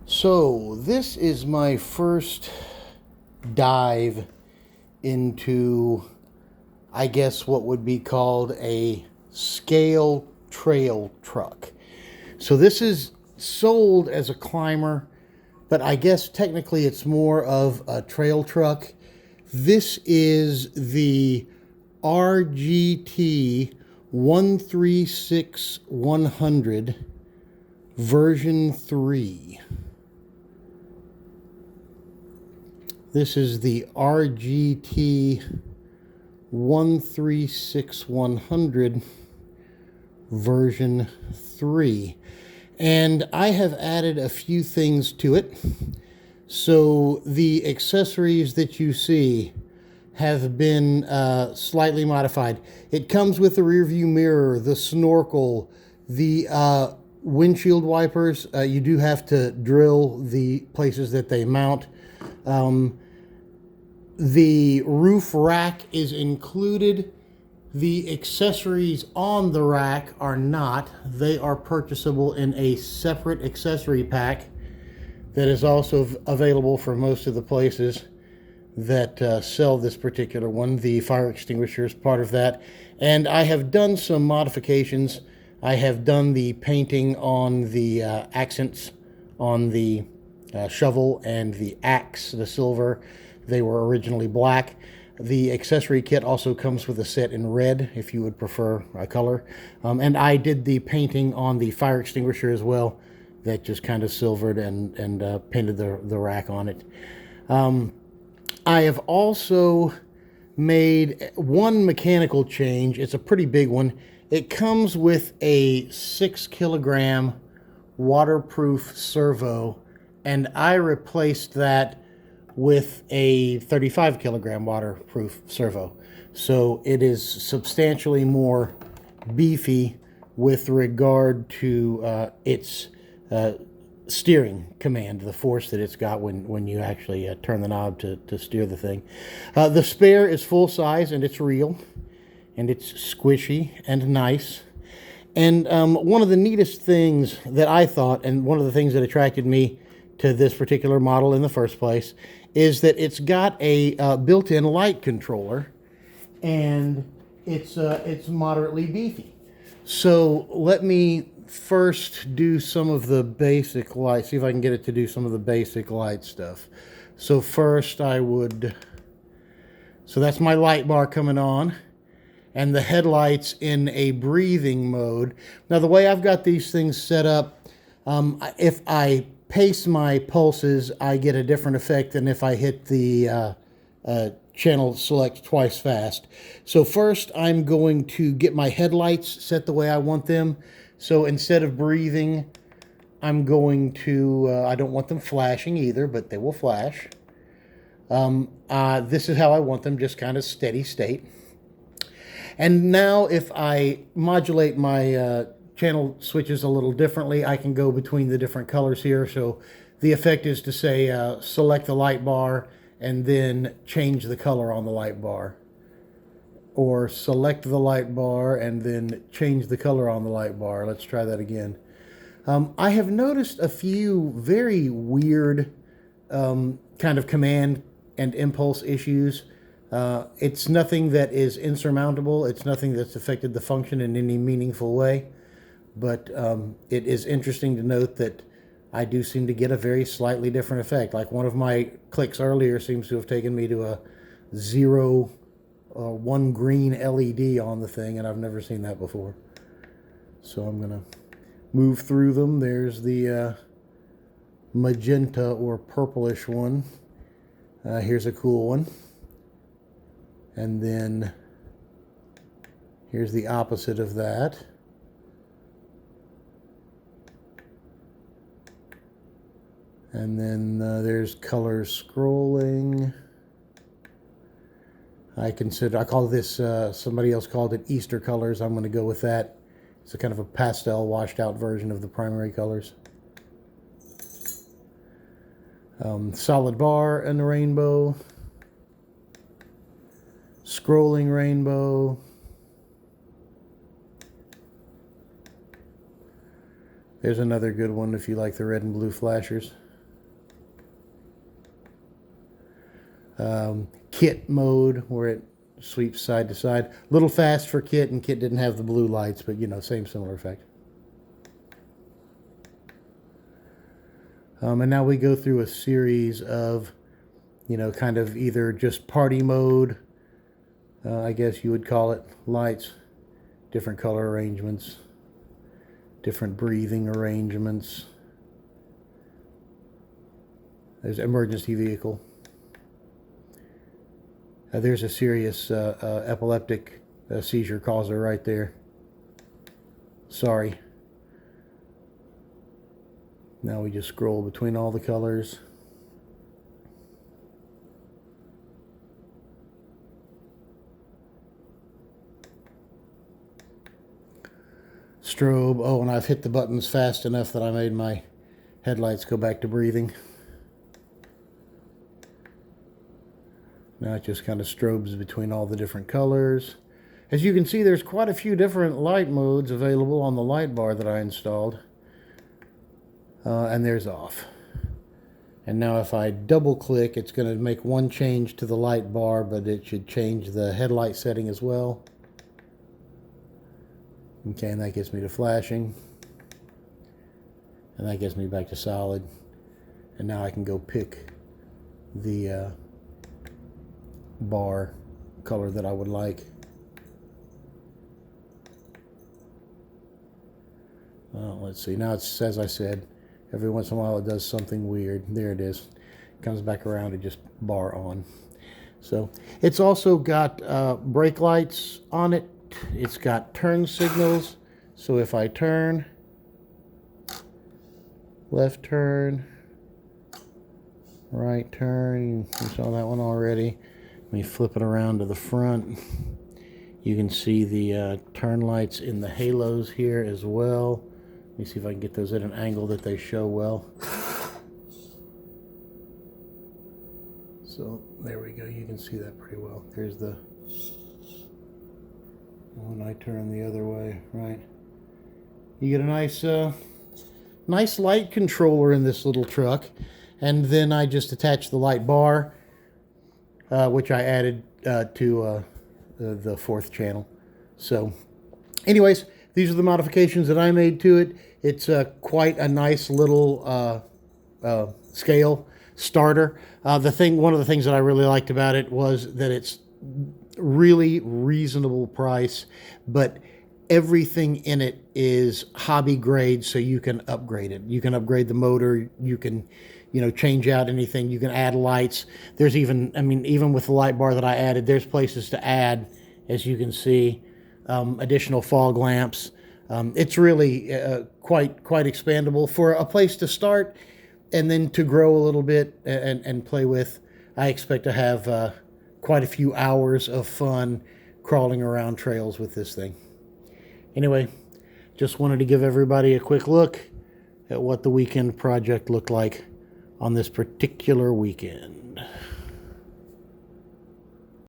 So, this is my first dive into, I guess, what would be called a scale trail truck. So, this is sold as a climber, but I guess technically it's more of a trail truck. This is the RGT 136-100 version 3. This is the RGT 136-100 version 3. And I have added a few things to it. So the accessories that you see have been slightly modified. It comes with the rear view mirror, the snorkel, the windshield wipers. You do have to drill the places that they mount. The roof rack is included. The accessories on the rack are not. They are purchasable in a separate accessory pack that is also available for most of the places that sell this particular one. The fire extinguisher is part of that. And I have done some modifications. I have done the painting on the accents on the shovel and the axe, the silver. They were originally black. The accessory kit also comes with a set in red if you would prefer a color. And I did the painting on the fire extinguisher as well. That just kind of silvered and painted the rack on it. I have also made one mechanical change. It's a pretty big one. It comes with a 6 kilogram waterproof servo, and I replaced that with a 35 kilogram waterproof servo. So it is substantially more beefy with regard to its steering command, the force that it's got when you actually turn the knob to steer the thing. The spare is full size and it's real and it's squishy and nice. And one of the neatest things that I thought, and one of the things that attracted me to this particular model in the first place, is that it's got a built-in light controller, and it's moderately beefy. So let me first do some of the basic light, see if I can get it to do some of the basic light stuff. So first so that's my light bar coming on, and the headlights in a breathing mode. Now the way I've got these things set up, if I pace my pulses, I get a different effect than if I hit the channel select twice fast. So first I'm going to get my headlights set the way I want them. So instead of breathing, I'm going to, I don't want them flashing either, but they will flash. This is how I want them, just kind of steady state. And now if I modulate my channel switches a little differently, I can go between the different colors here. So the effect is to say select the light bar and then change the color on the light bar, or select the light bar and then change the color on the light bar. Let's try that again. I have noticed a few very weird kind of command and impulse issues. It's nothing that is insurmountable. It's nothing that's affected the function in any meaningful way. But it is interesting to note that I do seem to get a very slightly different effect. Like one of my clicks earlier seems to have taken me to a 0 or 1 green LED on the thing, and I've never seen that before. So I'm going to move through them. There's the magenta or purplish one. Here's a cool one. And then here's the opposite of that. And then there's color scrolling. I call this, somebody else called it Easter colors. I'm going to go with that. It's a kind of a pastel washed out version of the primary colors. Solid bar and the rainbow. Scrolling rainbow. There's another good one if you like the red and blue flashers. Kit mode, where it sweeps side to side. A little fast for Kit, and Kit didn't have the blue lights, but you know, similar effect. And now we go through a series of, you know, kind of either just party mode, I guess you would call it, lights, different color arrangements, different breathing arrangements. There's emergency vehicle. There's a serious epileptic seizure causer right there. Sorry. Now we just scroll between all the colors. Strobe. Oh, and I've hit the buttons fast enough that I made my headlights go back to breathing. Now it just kind of strobes between all the different colors. As you can see, there's quite a few different light modes available on the light bar that I installed. And there's off. And now if I double click, it's going to make one change to the light bar, but it should change the headlight setting as well. Okay, and that gets me to flashing. And that gets me back to solid. And now I can go pick the bar color that I would like. Well, let's see. Now it's, as I said, every once in a while it does something weird. There it is. Comes back around to just bar on. So it's also got brake lights on it. It's got turn signals. So if I turn, left turn, right turn, you saw that one already. Let me flip it around to the front. You can see the turn lights in the halos here as well. Let me see if I can get those at an angle that they show well. So there we go. You can see that pretty well. There's the when I turn the other way, right? You get a nice, nice light controller in this little truck, and then I just attach the light bar, which I added to the fourth channel. So, anyways, these are the modifications that I made to it. It's quite a nice little scale starter. One of the things that I really liked about it was that it's really reasonable price, but everything in it is hobby grade, so you can upgrade it. You can upgrade the motor. You can, you know, change out anything. You can add lights. There's even, I mean, even with the light bar that I added, there's places to add, as you can see, additional fog lamps. It's really quite expandable for a place to start, and then to grow a little bit and play with. I expect to have quite a few hours of fun crawling around trails with this thing. Anyway, just wanted to give everybody a quick look at what the weekend project looked like on this particular weekend.